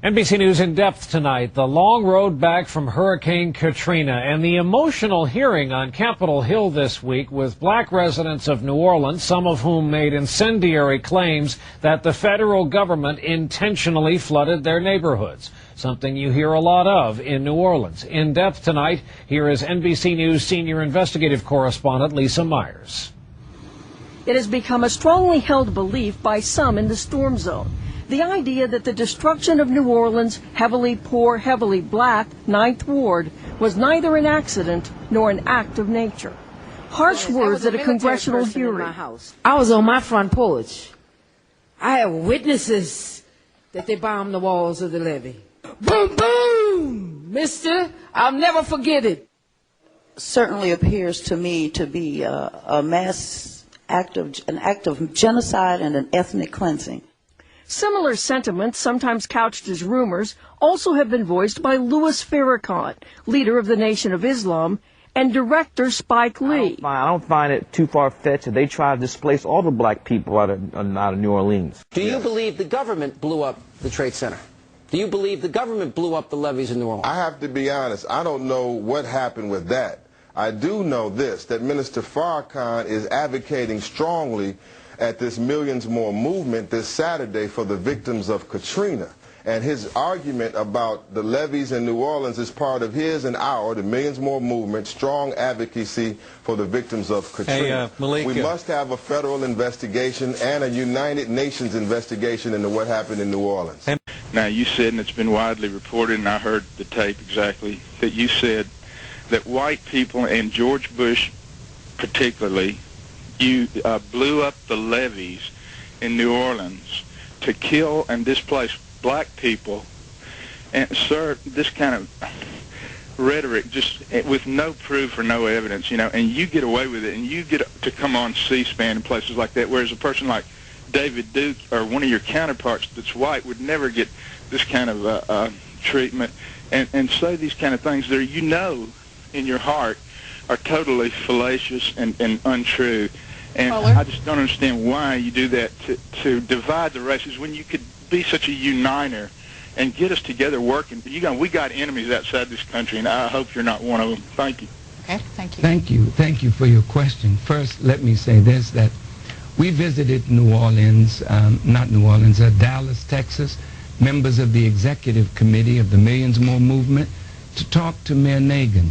NBC News in depth tonight. The long road back from Hurricane Katrina and the emotional hearing on Capitol Hill this week with black residents of New Orleans, some of whom made incendiary claims that the federal government intentionally flooded their neighborhoods. Something you hear a lot of in New Orleans. In depth tonight, here is NBC News senior investigative correspondent Lisa Myers. It has become a strongly held belief by some in the storm zone. The idea that the destruction of New Orleans' heavily poor, heavily black 9th Ward was neither an accident nor an act of nature. Harsh words at a congressional hearing. I was on my front porch. I have witnesses that they bombed the walls of the levee. Boom, boom, mister. I'll never forget it. Certainly appears to me to be a mass act of genocide and an ethnic cleansing. Similar sentiments, sometimes couched as rumors, also have been voiced by Louis Farrakhan, leader of the Nation of Islam, and director Spike Lee. I don't find it too far-fetched that they try to displace all the black people out of New Orleans. Do you believe the government blew up the Trade Center? Do you believe the government blew up the levees in New Orleans? I have to be honest, I don't know what happened with that. I do know this, that Minister Farrakhan is advocating strongly at this Millions More movement this Saturday for the victims of Katrina. And his argument about the levees in New Orleans is part of his and our, the Millions More movement, strong advocacy for the victims of Katrina. Malik, we must have a federal investigation and a United Nations investigation into what happened in New Orleans. Now, you said, and it's been widely reported, and I heard the tape exactly, that you said that white people, and George Bush particularly, you blew up the levees in New Orleans to kill and displace black people. And, sir, this kind of rhetoric, just with no proof or no evidence, you know, and you get away with it, and you get to come on C-SPAN and places like that, whereas a person like David Duke or one of your counterparts that's white would never get this kind of treatment and say these kind of things that you know in your heart are totally fallacious and untrue. And I just don't understand why you do that to divide the races when you could be such a uniter and get us together working. We got enemies outside this country, and I hope you're not one of them. Thank you. Okay, thank you. Thank you. Thank you for your question. First, let me say this, that we visited New Orleans, Dallas, Texas, members of the executive committee of the Millions More movement, to talk to Mayor Nagin.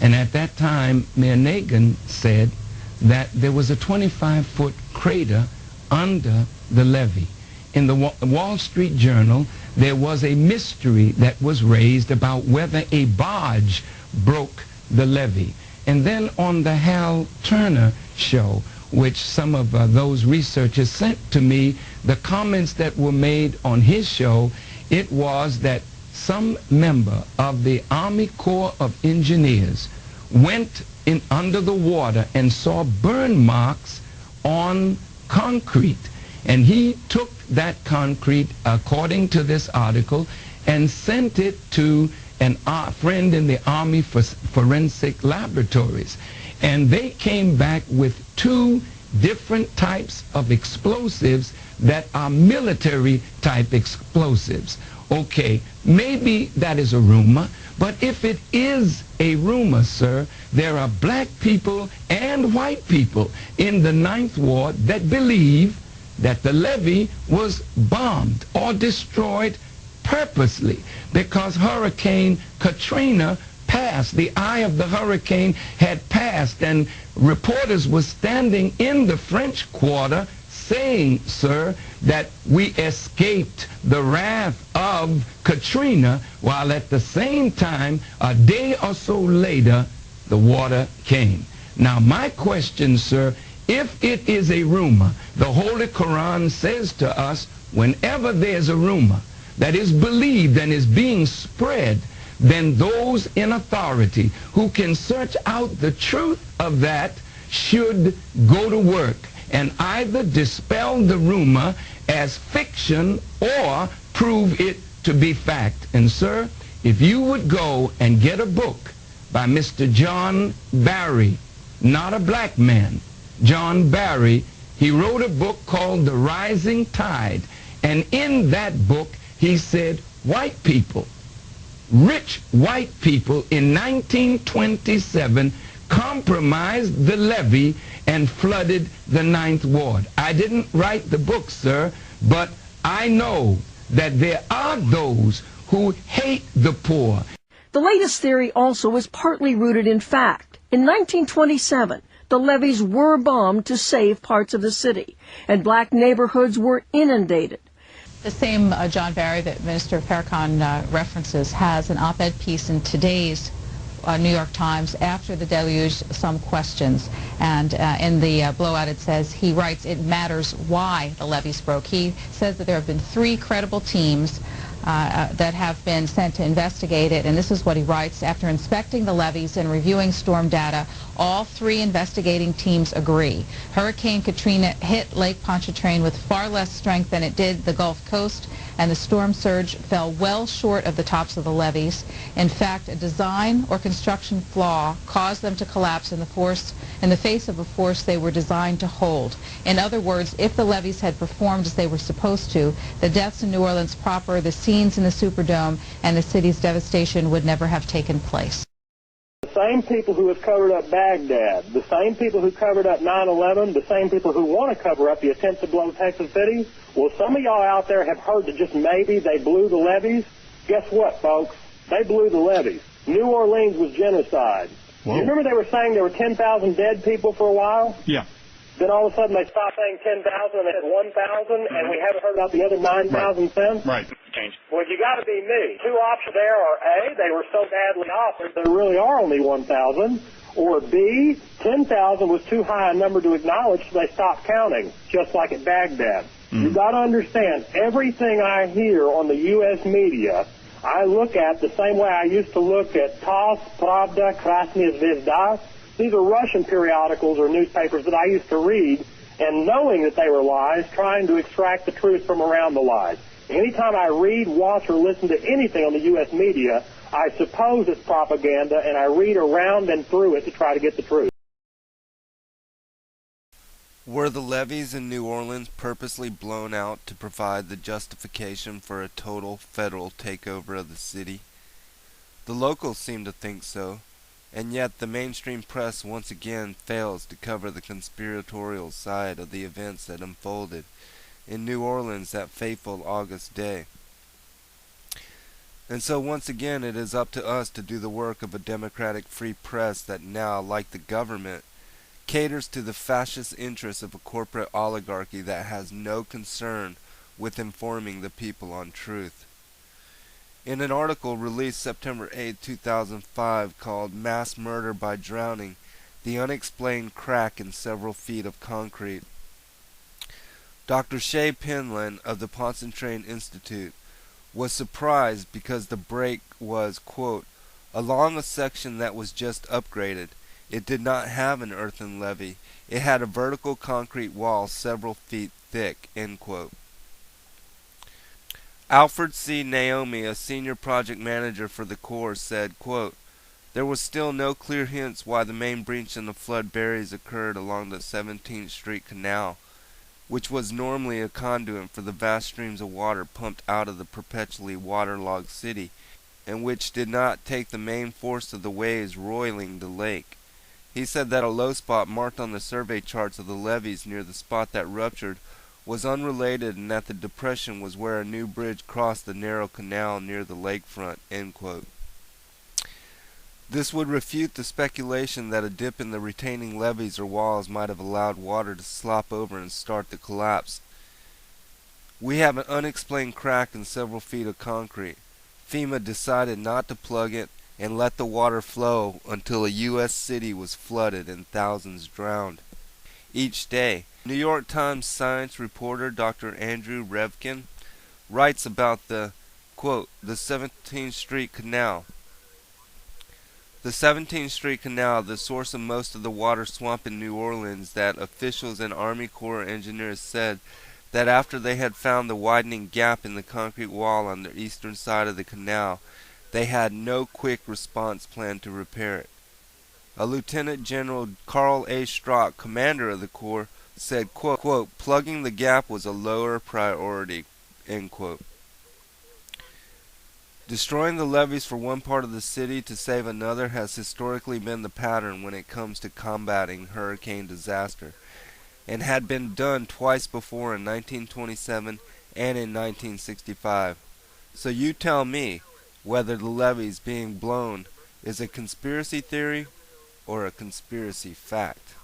And at that time, Mayor Nagin said that there was a 25-foot crater under the levee. In the Wall Street Journal, there was a mystery that was raised about whether a barge broke the levee. And then on the Hal Turner show, which some of those researchers sent to me, the comments that were made on his show, it was that some member of the Army Corps of Engineers went in under the water and saw burn marks on concrete. And he took that concrete, according to this article, and sent it to a friend in the Army Forensic Laboratories. And they came back with 2 different types of explosives that are military-type explosives. Okay, maybe that is a rumor, but if it is a rumor, sir, there are black people and white people in the 9th Ward that believe that the levee was bombed or destroyed purposely because Hurricane Katrina passed. The eye of the hurricane had passed, and reporters were standing in the French Quarter saying, sir, that we escaped the wrath of Katrina, while at the same time, a day or so later, the water came. Now, my question, sir, if it is a rumor, the Holy Quran says to us, whenever there's a rumor that is believed and is being spread, then those in authority who can search out the truth of that should go to work and either dispel the rumor as fiction or prove it to be fact. And sir, if you would go and get a book by Mr. John Barry, not a black man, John Barry, he wrote a book called The Rising Tide, and in that book he said, white people, rich white people in 1927 compromised the levee and flooded the Ninth Ward. I didn't write the book, sir, but I know that there are those who hate the poor. The latest theory also is partly rooted in fact. In 1927, the levees were bombed to save parts of the city, and black neighborhoods were inundated. The same John Barry that Minister Farrakhan references has an op-ed piece in today's New York Times after the deluge, some questions. And in the blowout it says, he writes, it matters why the levees broke. He says that there have been 3 credible teams that have been sent to investigate it, and this is what he writes. After inspecting the levees and reviewing storm data, all 3 investigating teams agree. Hurricane Katrina hit Lake Pontchartrain with far less strength than it did the Gulf Coast, and the storm surge fell well short of the tops of the levees. In fact, a design or construction flaw caused them to collapse in the face of a force they were designed to hold. In other words, if the levees had performed as they were supposed to, the deaths in New Orleans proper, the scenes in the Superdome, and the city's devastation would never have taken place. The same people who have covered up Baghdad, the same people who covered up 9/11, the same people who want to cover up the attempt to blow Texas City, well, some of y'all out there have heard that just maybe they blew the levees. Guess what, folks? They blew the levees. New Orleans was genocide. Whoa. You remember they were saying there were 10,000 dead people for a while? Yeah. Then all of a sudden they stopped saying 10,000 and they said 1,000, and we haven't heard about the other 9,000 since? Right. Well, you got to be me. 2 options there are A, they were so badly off that there really are only 1,000, or B, 10,000 was too high a number to acknowledge, so they stopped counting, just like at Baghdad. You got to understand, everything I hear on the U.S. media, I look at the same way I used to look at TASS, Pravda, Krasnaya Zvezda. These are Russian periodicals or newspapers that I used to read, and knowing that they were lies, trying to extract the truth from around the lies. Anytime I read, watch, or listen to anything on the U.S. media, I suppose it's propaganda, and I read around and through it to try to get the truth. Were the levees in New Orleans purposely blown out to provide the justification for a total federal takeover of the city? The locals seem to think so, and yet the mainstream press once again fails to cover the conspiratorial side of the events that unfolded in New Orleans that fateful August day. And so once again it is up to us to do the work of a democratic free press that now, like the government, caters to the fascist interests of a corporate oligarchy that has no concern with informing the people on truth. In an article released September 8, 2005 called Mass Murder by Drowning, the Unexplained Crack in Several Feet of Concrete, Dr. Shay Penland of the Pontchartrain Institute was surprised because the break was, quote, along a section that was just upgraded. It did not have an earthen levee. It had a vertical concrete wall several feet thick, end quote. Alfred C. Naomi, a senior project manager for the Corps, said, quote, there was still no clear hints why the main breach in the flood barriers occurred along the 17th Street Canal, which was normally a conduit for the vast streams of water pumped out of the perpetually waterlogged city, and which did not take the main force of the waves roiling the lake. He said that a low spot marked on the survey charts of the levees near the spot that ruptured was unrelated, and that the depression was where a new bridge crossed the narrow canal near the lakefront, end quote. This would refute the speculation that a dip in the retaining levees or walls might have allowed water to slop over and start the collapse. We have an unexplained crack in several feet of concrete. FEMA decided not to plug it and let the water flow until a U.S. city was flooded and thousands drowned. Each day, New York Times science reporter Dr. Andrew Revkin writes about the, quote, the 17th Street Canal. The 17th Street Canal, the source of most of the water swamp in New Orleans, that officials and Army Corps engineers said that after they had found the widening gap in the concrete wall on the eastern side of the canal, they had no quick response plan to repair it. A Lieutenant General Carl A. Strock, commander of the Corps, said, quote, plugging the gap was a lower priority, end quote. Destroying the levees for one part of the city to save another has historically been the pattern when it comes to combating hurricane disaster, and had been done twice before in 1927 and in 1965. So you tell me whether the levees being blown is a conspiracy theory or a conspiracy fact.